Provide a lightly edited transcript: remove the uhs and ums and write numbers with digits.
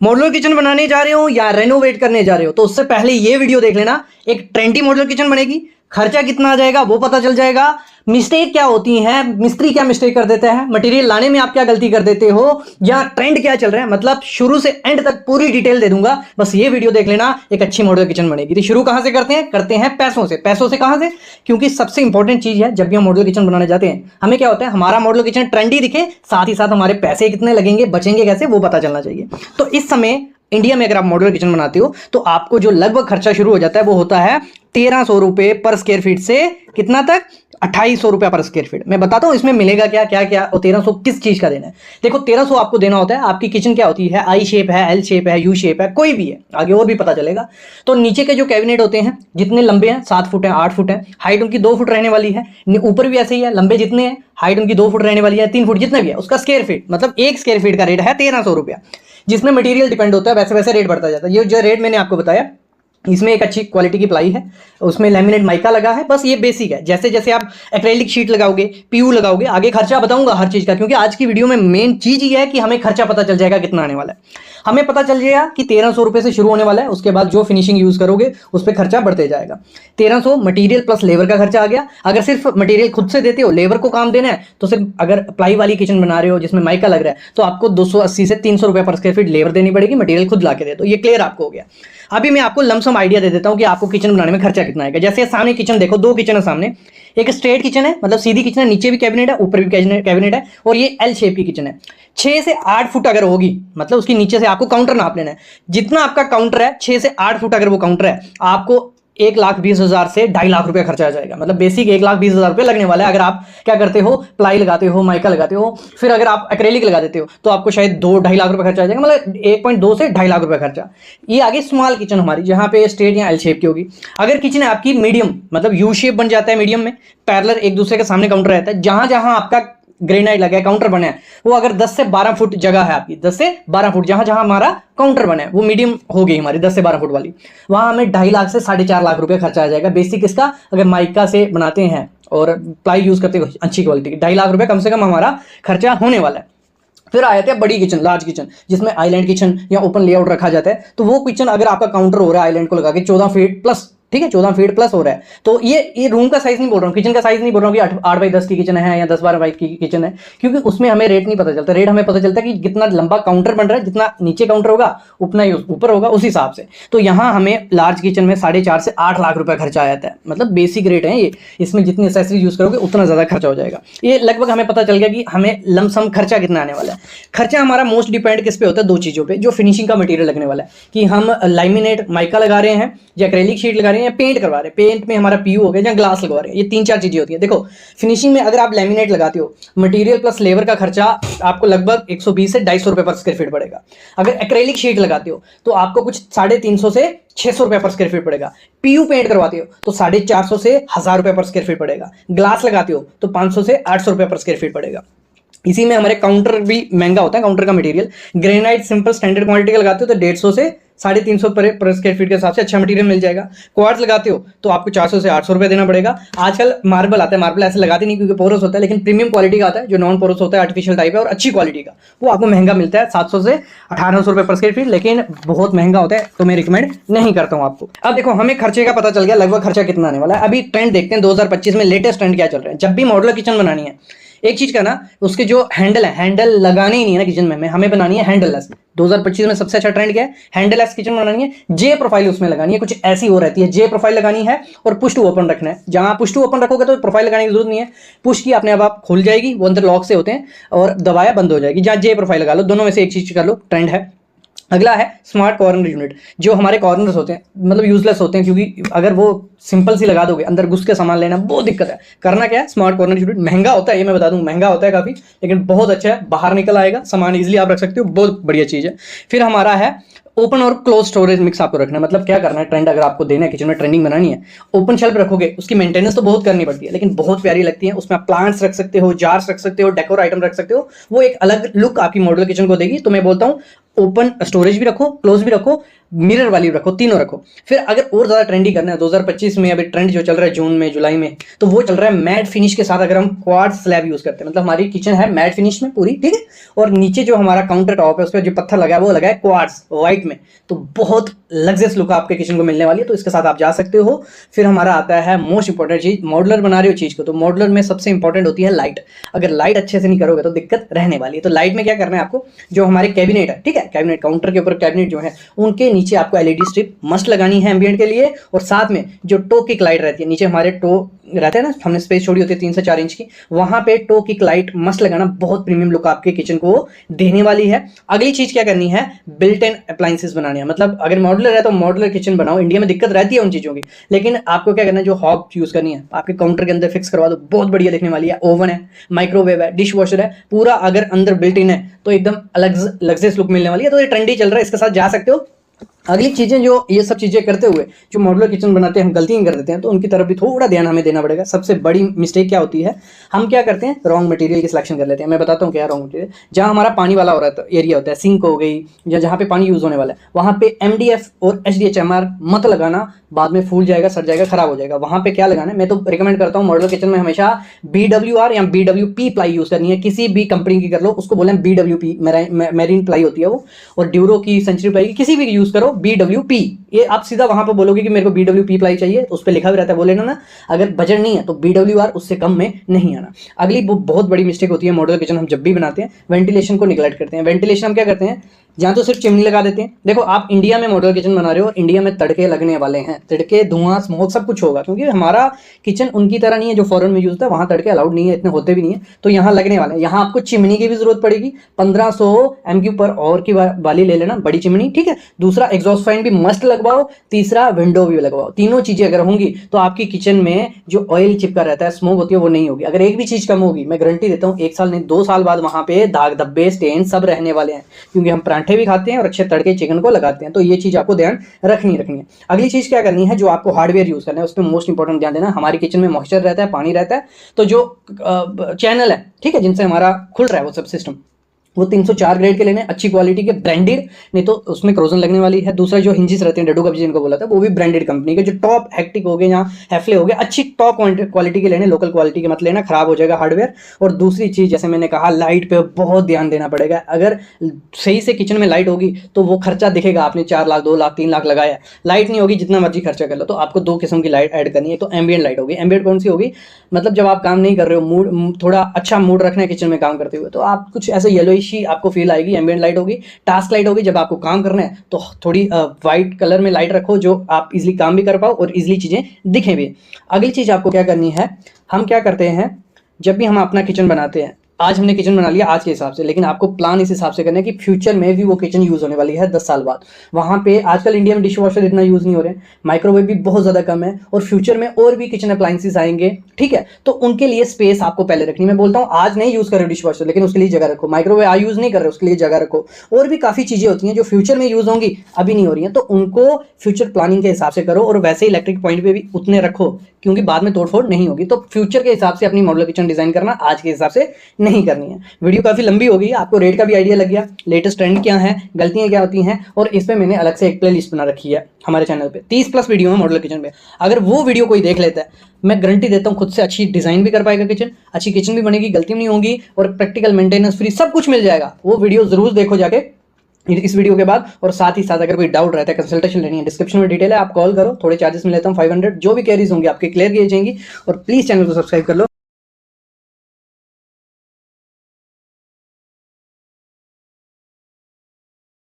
Modular kitchen बनाने जा रहे हो या रेनोवेट करने जा रहे हो तो उससे पहले ये वीडियो देख लेना। एक ट्रेंडी मॉड्यूलर किचन बनेगी, खर्चा कितना आ जाएगा वो पता चल जाएगा, मिस्टेक क्या होती है, मिस्त्री क्या मिस्टेक कर देते हैं, मटेरियल लाने में आप क्या गलती कर देते हो, या ट्रेंड क्या चल रहा है। मतलब शुरू से एंड तक पूरी डिटेल दे दूंगा, बस ये वीडियो देख लेना। एक अच्छी मॉड्यूलर किचन बनेगी। तो शुरू कहां से करते हैं पैसों से। पैसों से कहां से? क्योंकि सबसे इंपॉर्टेंट चीज है, जब भी हम मॉड्यूलर किचन बनाने जाते हैं हमें क्या होता है, हमारा मॉड्यूलर किचन ट्रेंडी दिखे, साथ ही साथ हमारे पैसे कितने लगेंगे, बचेंगे कैसे, वो पता चलना चाहिए। तो इस समय इंडिया में अगर आप मॉड्यूलर किचन बनाते हो तो आपको जो लगभग खर्चा शुरू हो जाता है वो होता है 1300 रुपए पर स्क्वायर फीट से कितना तक, 2800 रुपया पर स्क्वायर फीट। मैं बताता हूं इसमें मिलेगा क्या क्या क्या, और 1300 किस चीज का देना है। देखो 1300 आपको देना होता है। आपकी किचन क्या होती है, आई शेप है, एल शेप है, यू शेप है, कोई भी है, आगे और भी पता चलेगा। तो नीचे के जो कैबिनेट होते हैं जितने लंबे हैं 7 फुट है, 8 फुट है, हाइट उनकी 2 फुट रहने वाली है। ऊपर भी ऐसे ही है, लंबे जितने हैं हाइट उनकी 2 फुट रहने वाली है, 3 फुट जितना भी है उसका स्क्वायर फीट, मतलब 1 स्क्वायर फीट का रेट है 1300 रुपया। जिसमें मटेरियल डिपेंड होता है वैसे वैसे रेट बढ़ता जाता है। ये जो रेट मैंने आपको बताया इसमें एक अच्छी क्वालिटी की प्लाई है, उसमें लैमिनेट माइका लगा है, बस ये बेसिक है। जैसे जैसे आप एक्रेलिक शीट लगाओगे, पीयू लगाओगे, आगे खर्चा बताऊंगा हर चीज का, क्योंकि आज की वीडियो में मेन चीज ये है कि हमें खर्चा पता चल जाएगा कितना आने वाला है। हमें पता चल जाएगा कि 1300 रुपए से शुरू होने वाला है, उसके बाद जो फिनिशिंग यूज करोगे उस पर खर्चा बढ़ते जाएगा। 1300 मटेरियल प्लस लेबर का खर्चा आ गया। अगर सिर्फ मटेरियल खुद से देते हो, लेबर को काम देना है, तो सिर्फ अगर प्लाई वाली किचन बना रहे हो जिसमें माइका लग रहा है तो आपको 280 से 300 रुपए पर स्क्वायर फीट लेबर देनी पड़ेगी, मटेरियल खुद ला के दे दो। ये क्लियर आपको हो गया। अभी मैं आपको लमसम आइडिया दे देता हूं कि आपको किचन बनाने में खर्चा कितना आएगा। जैसे सामने किचन देखो, 2 किचन है सामने, एक स्ट्रेट किचन है मतलब सीधी किचन है, नीचे भी कैबिनेट है ऊपर भी कैबिनेट है, और ये एल शेप की किचन है। 6 से 8 फुट अगर होगी, मतलब उसकी नीचे से आपको काउंटर नाप लेना है। जितना आपका काउंटर है 6 से 8 फुट अगर वो काउंटर है, आपको 1,20,000 से 2.5 लाख रुपया खर्चा आ जाएगा। मतलब बेसिक 1,20,000 रुपये लगने वाला है। अगर आप क्या करते हो, प्लाई लगाते हो, माइका लगाते हो, फिर अगर आप एक्रेलिक लगा देते हो तो आपको शायद 2-2.5 लाख रुपये खर्चा आ जाएगा। मतलब 1.2 से 2.5 लाख रुपये खर्चा। ये आगे स्मॉल किचन हमारी, जहां पे स्ट्रेट या एल शेप की होगी। अगर किचन है आपकी मीडियम, मतलब यू शेप बन जाता है मीडियम में, पैरेलल एक दूसरे के सामने काउंटर रहता है, जहां जहां आपका ग्रेनाइट लगा है, काउंटर बना है, वो अगर 10 से 12 फुट जगह है आपकी, 10 से 12 फुट जहां जहां हमारा काउंटर बना है वो मीडियम हो गई हमारी 10 से 12 फुट वाली, वहां हमें 2.5 लाख से 4.5 लाख रुपए खर्चा आ जाएगा बेसिक इसका। अगर माइका से बनाते हैं और प्लाई यूज करते हैं अच्छी क्वालिटी की, 2.5 लाख रुपए कम से कम हमारा खर्चा होने वाला है। फिर आ जाते हैं बड़ी किचन, लार्ज किचन, जिसमें आइलैंड किचन या ओपन लेआउट रखा जाता है। तो वो किचन अगर आपका काउंटर हो रहा है आइलैंड को लगा के 14 फीट प्लस, ठीक है 14 फीट प्लस हो रहा है, तो ये रूम का साइज नहीं बोल रहा हूँ, किचन का साइज नहीं बोल रहा हूँ कि 8 बाई 10 की किचन है या 10-12 बाई की किचन है, क्योंकि उसमें हमें रेट नहीं पता चलता। रेट हमें पता चलता है कि जितना लंबा काउंटर बन रहा है, जितना नीचे काउंटर होगा उतना ही ऊपर होगा, उस हिसाब से। तो यहाँ हमें लार्ज किचन में 4.5 से 8 लाख रुपया खर्चा आ जाता है। मतलब बेसिक रेट है ये, इसमें जितनी एक्सेसरीज यूज करोगे उतना ज्यादा खर्चा हो जाएगा। ये लगभग हमें पता चल गया कि हमें लमसम खर्चा कितना आने वाला है। खर्चा हमारा मोस्ट डिपेंड किस पे होता है, 2 चीजों पे, जो फिनिशिंग का मटेरियल लगने वाला है, कि हम लैमिनेट माइका लगा रहे हैं या एक्रेलिक शीट लगा रहे हैं या पेंट करवा रहे हैं, पेंट में हमारा पीयू हो गया या ग्लास लगवा रहे हैं, ये 3-4 चीजें होती है। देखो फिनिशिंग में अगर आप लैमिनेट लगाते हो, मटेरियल प्लस लेबर का खर्चा आपको लगभग 120 से 250 रुपए पर स्क्वायर फीट पड़ेगा। अगर एक्रेलिक शीट लगाते हो तो आपको कुछ 350 से 600 रुपए पर स्क्वायर फीट पड़ेगा। पीयू पेंट करवाते हो तो 450 से 1000 रुपए पर स्क्वायर फीट पड़ेगा। ग्लास लगाते हो तो 500 से 800 रुपए पर स्क्वायर फीट पड़ेगा। इसी में हमारे काउंटर भी महंगा होता है, काउंटर का material granite simple standard quality का लगाते हो तो 150 से 350 पर स्क्वायर फीट के हिसाब से अच्छा मटेरियल मिल जाएगा। क्वार्ट्ज लगाते हो तो आपको 400 से 800 रुपए देना पड़ेगा। आजकल मार्बल आता है, मार्बल ऐसे लगाते नहीं क्योंकि पोरस होता है, लेकिन प्रीमियम क्वालिटी का आता है जो नॉन पोरस होता है, आर्टिफिशियल टाइप है और अच्छी क्वालिटी का, वो आपको महंगा मिलता है 700 से 1800 रुपए पर स्क्वायर फीट, लेकिन बहुत महंगा होता है तो मैं रिकमेंड नहीं करता हूं आपको। अब देखो हमें खर्चे का पता चल गया लगभग खर्चा कितना आने वाला है। अभी ट्रेंड देखते हैं 2025 में लेटेस्ट ट्रेंड क्या चल रहा है। जब भी मॉड्यूलर किचन बनानी है, एक चीज का ना, उसके जो हैंडल है, हैंडल लगाने ही नहीं है ना किचन में, हमें बनानी है हैंडललेस। 2025 में सबसे अच्छा ट्रेंड क्या है, हैंडललेस किचन बनानी है। जे प्रोफाइल उसमें लगानी है, कुछ ऐसी हो रहती है, जे प्रोफाइल लगानी है और पुश टू ओपन रखना है। जहां पुश टू ओपन रखोगे तो प्रोफाइल लगाने की जरूरत नहीं है, पुश की अपने आप खुल जाएगी, वो अंदर लॉक से होते हैं और दबाया बंद हो जाएगी। जहां जे प्रोफाइल लगा लो, दोनों में से एक चीज कर लो, ट्रेंड है। अगला है स्मार्ट कॉर्नर यूनिट। जो हमारे कॉर्नर्स होते हैं मतलब यूजलेस होते हैं, क्योंकि अगर वो सिंपल सी लगा दोगे अंदर घुस के सामान लेना बहुत दिक्कत है। करना क्या है, स्मार्ट कॉर्नर यूनिट महंगा होता है, ये मैं बता दूं, महंगा होता है काफी, लेकिन बहुत अच्छा है, बाहर निकल आएगा सामान, इजीली आप रख सकते हो, बहुत बढ़िया चीज है। फिर हमारा है ओपन और क्लोज स्टोरेज मिक्स आपको रखना है। मतलब क्या करना है, ट्रेंड अगर आपको देना है किचन में, ट्रेंडिंग बनानी है, ओपन शेल्फ रखोगे, उसकी मेंटेनेंस तो बहुत करनी पड़ती है लेकिन बहुत प्यारी लगती है। उसमें आप प्लांट्स रख सकते हो, जार्स रख सकते हो, डेकोर आइटम रख सकते हो, वो एक अलग लुक आपकी मॉड्यूलर किचन को देगी। तो मैं बोलता हूँ ओपन स्टोरेज भी रखो, क्लोज भी रखो, मिरर वाली रखो, तीनों रखो। फिर अगर और ज्यादा ट्रेंडी करना है 2025 में, अभी ट्रेंड जो चल रहा है जून में जुलाई में, तो वो चल रहा है मैट फिनिश के साथ। अगर हम क्वार्ट्ज स्लैब यूज करते हैं, मतलब हमारी किचन है मैट फिनिश में पूरी, ठीक है, और नीचे जो हमारा काउंटर टॉप है उस पर जो पत्थर लगा है वो लगा है क्वार्ट्ज व्हाइट में, तो बहुत लग्जरियस लुक आपके किचन को मिलने वाली है, तो इसके साथ आप जा सकते हो। फिर हमारा आता है मोस्ट इंपॉर्टेंट चीज, मॉडुलर बना रहे हो चीज को, तो मॉडुलर में सबसे इंपॉर्टेंट होती है लाइट। अगर लाइट अच्छे से नहीं करोगे तो दिक्कत रहने वाली है। तो लाइट में क्या करना है आपको, जो हमारे कैबिनेट है, ठीक है, कैबिनेट काउंटर के ऊपर कैबिनेट जो है उनके नीचे आपको एलईडी स्ट्रिप मस्ट लगानी है एम्बिएंट के लिए, और साथ में जो टो किक लाइट रहती है, नीचे हमारे टो रहते हैं ना, हमने स्पेस छोड़ी होती है 3 से 4 इंच की, वहां पे टो किक लाइट मस्ट लगाना, बहुत प्रीमियम लुक आपके किचन को देने वाली है। अगली चीज क्या करनी है, बिल्ट इन अप्लायंसेस बनानी है। मतलब अगर मॉडुलर है तो मॉडुलर किचन बनाओ, इंडिया में दिक्कत रहती है उन चीजों की, लेकिन आपको क्या करना है, जो हॉब यूज करनी है आपके काउंटर के अंदर फिक्स करवा दो, बहुत बढ़िया दिखने वाली है। ओवन है, माइक्रोवेव है, डिश वॉशर है, पूरा अगर अंदर बिल्ट इन है तो एकदम अलग लग्जरियस लुक मिलने वाली है। तो ये ट्रेंडी चल रहा है, इसके साथ जा सकते हो। अगली चीजें, जो ये सब चीजें करते हुए जो मॉडुलर किचन बनाते हैं हम गलतियां कर देते हैं, तो उनकी तरफ भी थोड़ा ध्यान हमें देना पड़ेगा। सबसे बड़ी मिस्टेक क्या होती है, हम क्या करते हैं, रॉन्ग मटेरियल की सिलेक्शन कर लेते हैं। मैं बताता हूँ क्या रॉन्ग मटेरियल। जहाँ हमारा पानी वाला हो रहा है एरिया होता है, सिंक हो गई या जहाँ पे पानी यूज होने वाला है, वहाँ पे MDF और HDHMR मत लगाना, बाद में फूल जाएगा, सड़ जाएगा, खराब हो जाएगा। वहाँ पे क्या लगाना है, मैं तो रिकमेंड करता हूँ मॉडुलर किचन में हमेशा BWR या BWP प्लाई यूज करनी है। किसी भी कंपनी की कर लो, उसको बोले BWP, मेरीन प्लाई होती है वो, और ड्यूरो की, सेंचुरी प्लाई की, किसी भी यूज करो BWP। ये आप सीधा वहां पे बोलोगे कि मेरे को BWP प्लाई चाहिए, तो उस पर लिखा भी रहता है, वो लेना ना। अगर बजट नहीं है तो BWR, उससे कम में नहीं आना। अगली बहुत बड़ी मिस्टेक होती है मॉडुलर किचन, हम जब भी बनाते हैं वेंटिलेशन को निगलेक्ट करते हैं। वेंटिलेशन हम क्या करते हैं, जहाँ तो सिर्फ चिमनी लगा देते हैं। देखो आप इंडिया में मॉडुलर किचन बना रहे हो, इंडिया में तड़के लगने वाले हैं, तड़के, धुआं, स्मोक सब कुछ होगा, क्योंकि हमारा किचन उनकी तरह नहीं है जो फॉरेन में यूज होता है, वहां तड़के अलाउड नहीं है, इतने होते भी नहीं है, तो यहाँ लगने वाले हैं। यहाँ आपको चिमनी की भी जरूरत पड़ेगी, 1500 MQ पर और की वाली ले लेना, बड़ी चिमनी, ठीक है। दूसरा एग्जॉस्ट फैन भी मस्ट लगवाओ, तीसरा विंडो भी लगवाओ। तीनों चीजें अगर होंगी तो आपकी किचन में जो ऑयल चिपका रहता है, स्मोक होती है, वो नहीं होगी। अगर एक भी चीज कम होगी, मैं गारंटी देता हूँ 1 साल नहीं 2 साल बाद वहां पे दाग धब्बे, स्टेन सब रहने वाले हैं, क्योंकि हम परांठे भी खाते हैं और अच्छे तड़के चिकन को लगाते हैं। तो ये चीज आपको ध्यान रखनी है। अगली चीज क्या करनी है, जो आपको हार्डवेयर यूज करना है उस पर मोस्ट इंपॉर्टेंट ध्यान देना। हमारी किचन में मॉइस्चर रहता है, पानी रहता है, तो जो चैनल है, ठीक है, जिनसे हमारा खुल रहा है वो सब सिस्टम, वो 304 ग्रेड के लेने, अच्छी क्वालिटी के, ब्रांडेड, नहीं तो उसमें क्रोजन लगने वाली है। दूसरा जो हिंजिस रहते हैं, डेडो कब्जी जिनको बोला था, वो भी ब्रांडेड कंपनी के, जो टॉप हेक्टिक हो गए या हैफले हो गए, अच्छी टॉप क्वालिटी के लेने, लोकल क्वालिटी के मत लेना, खराब हो जाएगा हार्डवेयर। और दूसरी चीज, जैसे मैंने कहा, लाइट पे बहुत ध्यान देना पड़ेगा। अगर सही से किचन में लाइट होगी तो वो खर्चा दिखेगा, आपने 4 लाख, 2 लाख, 3 लाख लगाया, लाइट नहीं होगी, जितना मर्जी खर्चा कर लो, तो आपको 2 किस्म की लाइट ऐड करनी है। तो एम्बिएंट लाइट होगी। एम्बिएंट कौन सी होगी, मतलब जब आप काम नहीं कर रहे हो, मूड थोड़ा अच्छा मूड रखना है किचन में काम करते हुए, तो आप कुछ ऐसे येलोइशी आपको फील आएगी, एम्बिएंट लाइट होगी। टास्क लाइट होगी, जब आपको काम करना है तो थोड़ी व्हाइट कलर में लाइट रखो, जो आप इजीली काम भी कर पाओ और इजीली चीजें दिखें भी। अगली चीज आपको क्या करनी है, हम क्या करते हैं जब भी हम अपना किचन बनाते हैं, आज हमने किचन बना लिया आज के हिसाब से, लेकिन आपको प्लान इस हिसाब से करना है कि फ्यूचर में भी वो किचन यूज होने वाली है 10 साल बाद। वहां पे आजकल इंडिया में डिश वॉशर इतना यूज नहीं हो रहे, माइक्रोवेव भी बहुत ज्यादा कम है, और फ्यूचर में और भी किचन अप्लायंसेस आएंगे, ठीक है। तो उनके लिए स्पेस आपको पहले रखनी। मैं बोलता हूँ आज नहीं यूज कर रहे डिश वॉशर, लेकिन उसके लिए जगह रखो। माइक्रोवेव आज यूज नहीं कर रहे, उसके लिए जगह रखो। और भी काफी चीजें होती हैं जो फ्यूचर में यूज होंगी, अभी नहीं हो रही हैं, तो उनको फ्यूचर प्लानिंग के हिसाब से करो। और वैसे इलेक्ट्रिक पॉइंट पे भी उतने रखो, क्योंकि बाद में तोड़फोड़ नहीं होगी। तो फ्यूचर के हिसाब से अपनी मॉडुलर किचन डिजाइन करना, आज के हिसाब से नहीं करनी है। वीडियो काफी लंबी हो गई, आपको रेट का भी आइडिया लग गया, लेटेस्ट ट्रेंड क्या है, गलतियां क्या होती हैं, और इस पे मैंने अलग से एक प्लेलिस्ट बना रखी है हमारे चैनल पे। 30+ वीडियो है मॉडुलर किचन पे। अगर वो वीडियो कोई देख लेता है, मैं गारंटी देता हूँ खुद से अच्छी डिजाइन भी कर पाएगा किचन, अच्छी किचन भी बनेगी, गलती नहीं होगी, और प्रैक्टिकल मेंटेनेंस फ्री सब कुछ मिल जाएगा। वो वीडियो जरूर देखो जाके इस वीडियो के बाद। और साथ ही साथ अगर कोई डाउट रहता है, कंसल्टेशन लेनी है, डिस्क्रिप्शन में डिटेल है, आप कॉल करो, थोड़े चार्जेस में लेता हूँ 500, जो भी क्वेरीज होंगी आपके क्लियर किए जाएंगी। और प्लीज चैनल को सब्सक्राइब कर लो।